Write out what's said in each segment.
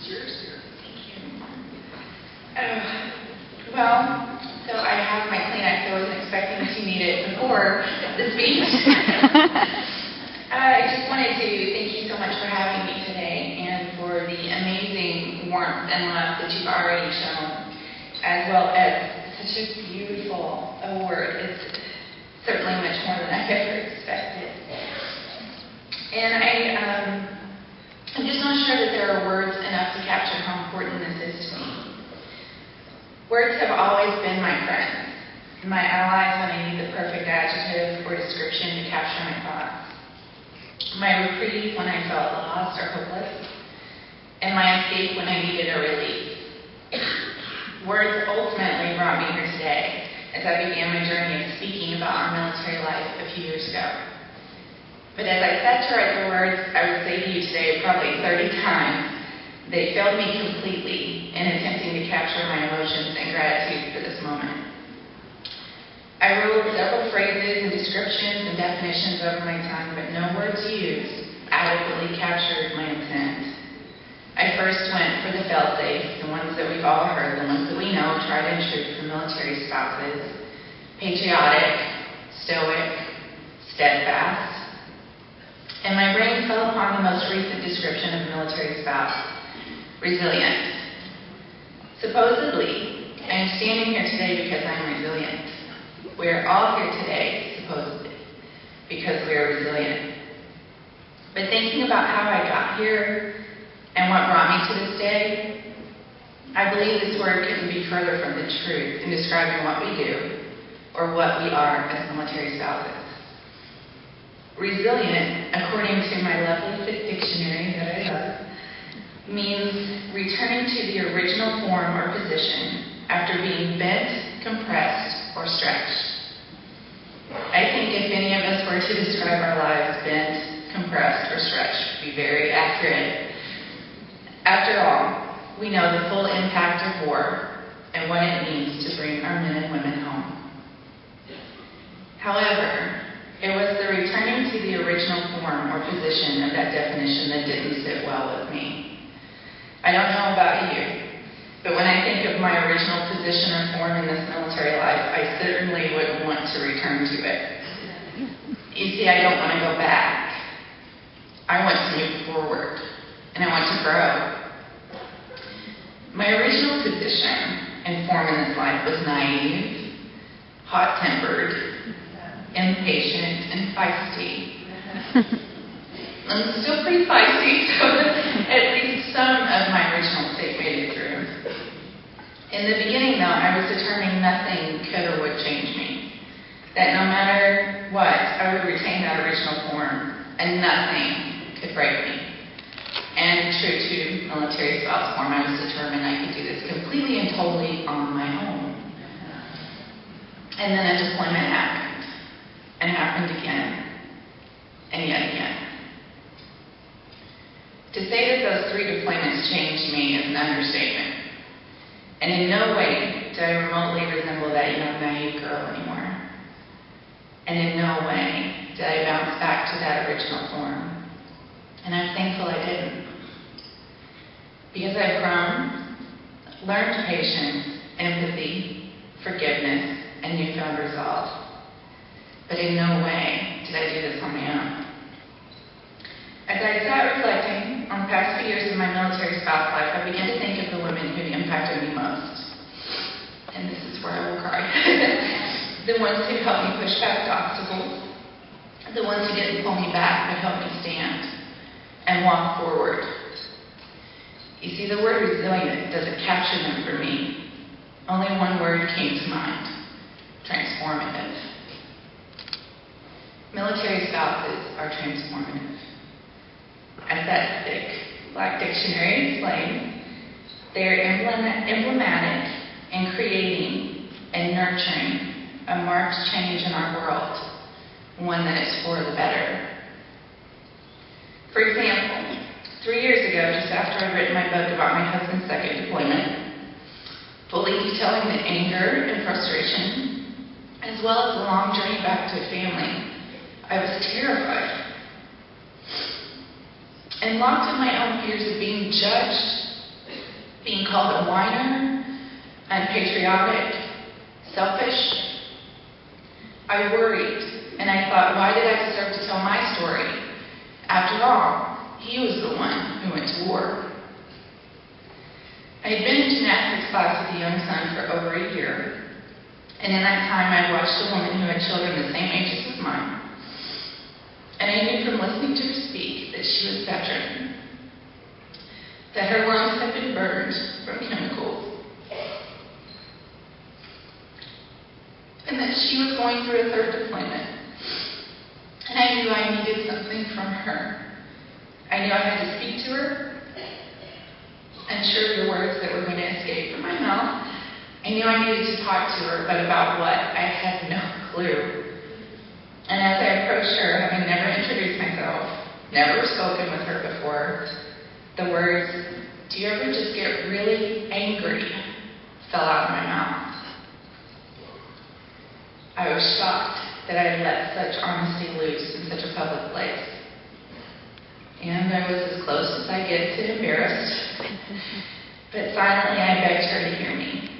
yours here. Thank you. Well, so I have my Kleenex. I wasn't expecting to need it before the speech. I just wanted to thank you so much for having me today and for the amazing warmth and love that you've already shown, as well as such a beautiful award. It's certainly much more than I ever expected. And I'm just not sure that there are words enough to capture how important this is to me. Words have always been my friends, my allies when I need the perfect adjective or description to capture my thoughts, my reprieve when I felt lost or hopeless, and my escape when I needed a release. Words ultimately brought me here today as I began my journey of speaking about our military life a few years ago. But as I sat to write the words I would say to you today probably 30 times, they failed me completely in attempting to capture my emotions and gratitude for this moment. I wrote several phrases and descriptions and definitions over my tongue, but no words used adequately captured my intent. I first went for the fail-safes, the ones that we've all heard, the ones that we know, tried and true for military spouses: patriotic, stoic, steadfast. And my brain fell upon the most recent description of a military spouse: resilient. Supposedly, I am standing here today because I'm resilient. We are all here today, supposedly, because we are resilient. But thinking about how I got here and what brought me to this day, I believe this word couldn't be further from the truth in describing what we do or what we are as military spouses. Resilient, according to my lovely fit dictionary that I love, means returning to the original form or position after being bent, compressed, or stretched. I think if any of us were to describe our lives bent, compressed, or stretched, it would be very accurate. After all, we know the full impact of war and what it means to bring our men and women home. However, it was the returning to the original form or position of that definition that didn't sit well with me. I don't know about you, but when I think of my original position or form in this military life, I certainly wouldn't want to return to it. You see, I don't want to go back. I want to move forward, and I want to grow. My original position and form in this life was naive, hot-tempered, impatient, and feisty. I'm still pretty feisty, so at least some of my original state made it through. In the beginning, though, I was determined nothing could or would change me. That no matter what, I would retain that original form, and nothing could break me. And true to military spouse form, I was determined I could do this completely and totally on my own. And then a deployment happened, and happened again, and yet again. To say that those 3 deployments changed me is an understatement. And in no way did I remotely resemble that young, naive girl anymore. And in no way did I bounce back to that original form. And I'm thankful I didn't. Because I've grown, learned patience, empathy, forgiveness, and newfound resolve. But in no way did I do this on my own. As I sat reflecting on the past few years of my military spouse life, I began to think of the women who impacted me most. And this is where I will cry. The ones who helped me push past obstacles. The ones who didn't pull me back, but helped me stand and walk forward. You see, the word resilient doesn't capture them for me. Only one word came to mind: transformative. Military spouses are transformative. As that thick black dictionary explains, they are emblematic in creating and nurturing a marked change in our world, one that is for the better. For example, 3 years ago, just after I'd written my book about my husband's second deployment, fully detailing the anger and frustration, as well as the long journey back to family, I was terrified and locked in my own fears of being judged being called a whiner, unpatriotic, selfish. I worried, and I thought, why did I deserve to tell my story? After all, he was the one who went to war. I had been in gymnastics class with a young son for over a year, and in that time I watched a woman who had children the same ages as mine. And I knew from listening to her speak that she was veteran, that her lungs had been burned from chemicals, and that she was going through a third deployment. And I knew I needed something from her. I knew I had to speak to her, unsure of the words that were going to escape from my mouth. I knew I needed to talk to her, but about what? I had no clue. And as I approached her, having never introduced myself, never spoken with her before, the words, "Do you ever just get really angry?" fell out of my mouth. I was shocked that I had let such honesty loose in such a public place. And I was as close as I get to embarrassed. But silently I begged her to hear me,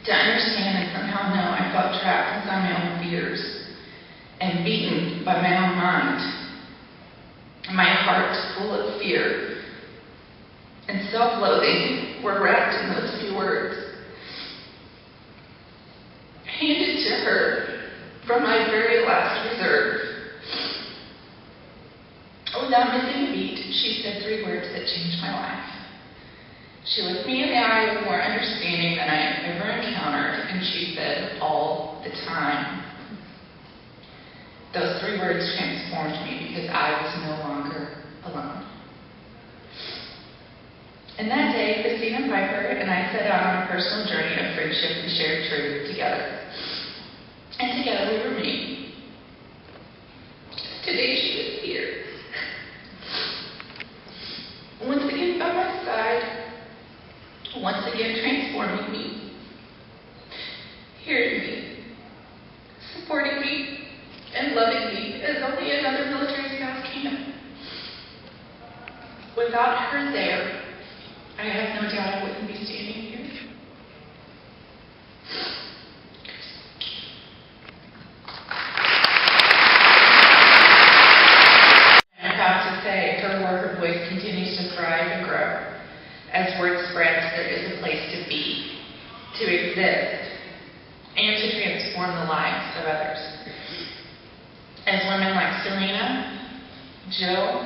to understand and somehow know I felt trapped inside my own fears and beaten by my own mind. My heart, full of fear and self-loathing, were wrapped in those few words. Handed to her from my very last reserve. Without missing a beat, she said 3 words that changed my life. She looked me in the eye with more understanding than I had ever encountered, and she said, "All the time." Those 3 words transformed me because I was no longer alone. And that day, Christina Piper and I set out on a personal journey of friendship and shared truth together. And together we were made. Today she is here. Once again by my side, once again transforming me, hearing me, supporting me, and loving me as only another military spouse can. Without her there, I have no doubt I wouldn't be standing here. I'm proud to say her voice continues to thrive and grow. As word spreads, there is a place to be, to exist, and to transform the lives of others. As women like Selena, Jill,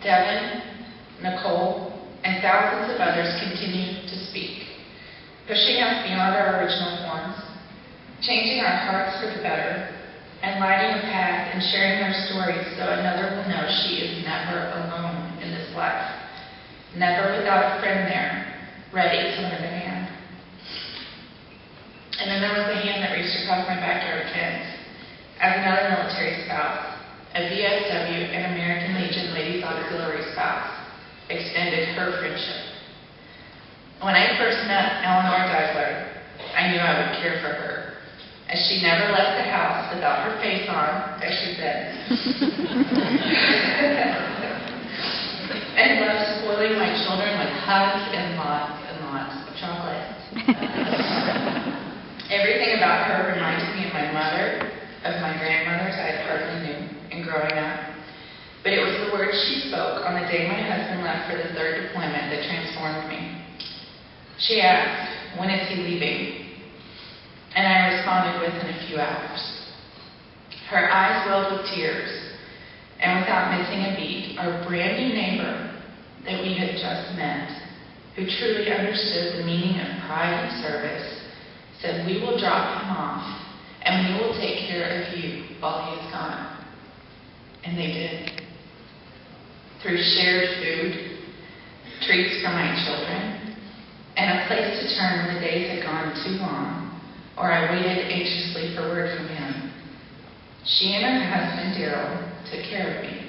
Devin, Nicole, and thousands of others continue to speak, pushing us beyond our original forms, changing our hearts for the better, and lighting a path and sharing their stories so another will know she is never alone in this life, never without a friend there, ready to lend a hand. And then there was the hand that reached across my backyard fence as another military spouse, a VFW and American Legion Ladies Auxiliary spouse, extended her friendship. When I first met Eleanor Geisler, I knew I would care for her, as she never left the house without her face on, as she said, and loved spoiling my children with hugs and lots of chocolate. Everything about her reminded me of my mother, of my grandmothers I had hardly knew in growing up. But it was the words she spoke on the day my husband left for the third deployment that transformed me. She asked, "When is he leaving?" And I responded within a few hours. Her eyes welled with tears, and without missing a beat, our brand new neighbor that we had just met, who truly understood the meaning of pride and service, said, "We will drop him off, and we will take care of you while he is gone." And they did. Through shared food, treats for my children, and a place to turn when the days had gone too long, or I waited anxiously for word from him. She and her husband, Daryl, took care of me,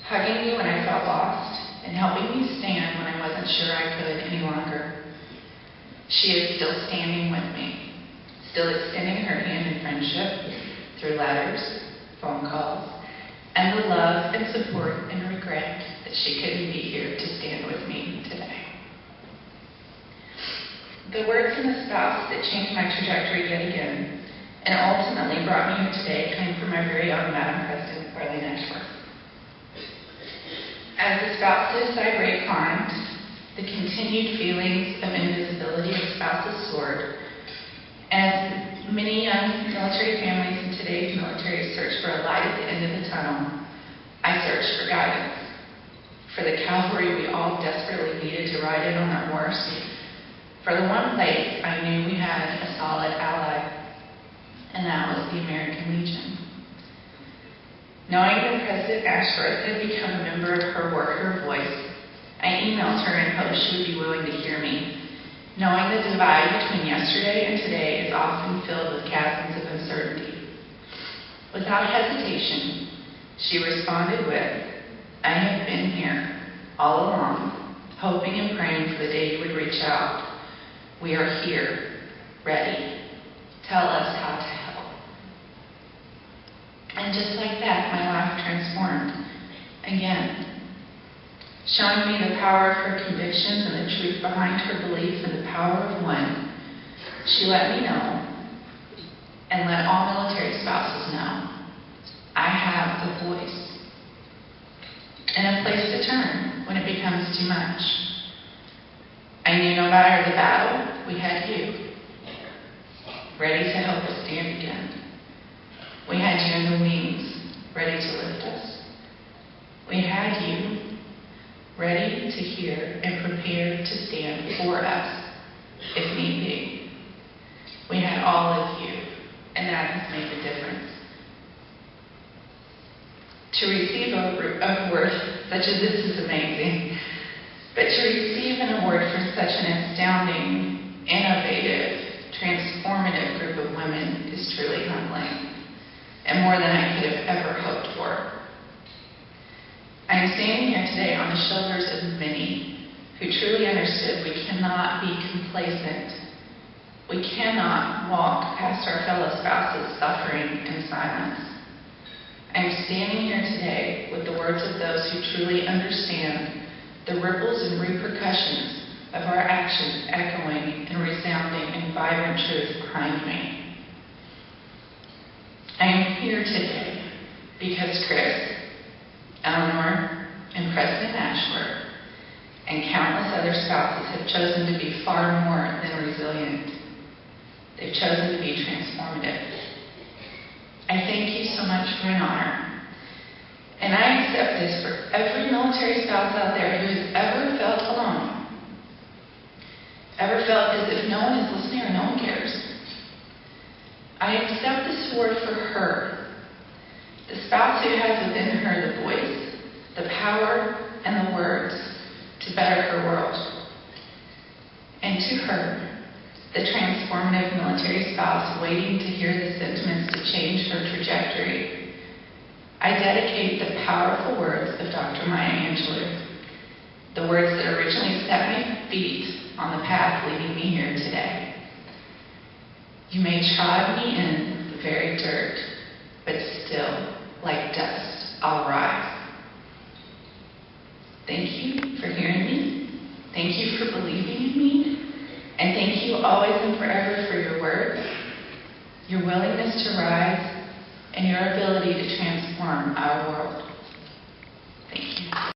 hugging me when I felt lost and helping me stand when I wasn't sure I could any longer. She is still standing with me, still extending her hand in friendship through letters, phone calls, and the love and support and regret that she couldn't be here to stand with me today. The words from the spouse that changed my trajectory yet again and ultimately brought me here today came from my very own Madam President, Arlene Ashworth. As the spouse suicide rate climbed, the continued feelings of invisibility of spouses soared. As many young military families in today's military search for a light at the end of the tunnel, I searched for guidance. For the cavalry we all desperately needed to ride in on that horse. For the one place I knew we had a solid ally, and that was the American Legion. Knowing that President Ashworth had become a member of her Worker Voice, I emailed her and hoped she would be willing to hear me. Knowing the divide between yesterday and today is often filled with chasms of uncertainty. Without hesitation, she responded with, "I have been here all along, hoping and praying for the day you would reach out. We are here, ready. Tell us how to help." And just like that, my life transformed again, showing me the power of her convictions and the truth behind her belief in the power of one. She let me know, and let all military spouses know, I have a voice and a place to turn when it becomes too much. I knew no matter the battle, we had you, ready to help us stand again. We had you in the wings, ready to lift us. We had you, ready to hear and prepared to stand for us, if need be. We had all of you, and that has made the difference. To receive a award such as this is amazing, but to receive an award for such an astounding, innovative, transformative group of women is truly humbling, and more than I could have ever hoped for. I am standing here today on the shoulders of many who truly understood we cannot be complacent. We cannot walk past our fellow spouses suffering in silence. I am standing here today with the words of those who truly understand the ripples and repercussions of our actions echoing and resounding in vibrant truth behind me. I am here today because Chris, Eleanor, and President Ashworth, and countless other spouses have chosen to be far more than resilient. They've chosen to be transformative. I thank you so much for an honor. And I accept this for every military spouse out there who has ever felt alone, ever felt as if no one is listening or no one cares. I accept this award for her, the spouse who has within her the voice, the power, and the words to better her world. And to her, the transformative military spouse waiting to hear the sentiments to change her trajectory, I dedicate the powerful words of Dr. Maya Angelou, the words that originally set my feet on the path leading me here today. You may trod me in the very dirt, but still, like dust, I'll rise. Thank you for hearing me. Thank you for believing in me. And thank you always and forever for your words, your willingness to rise, and your ability to transform our world.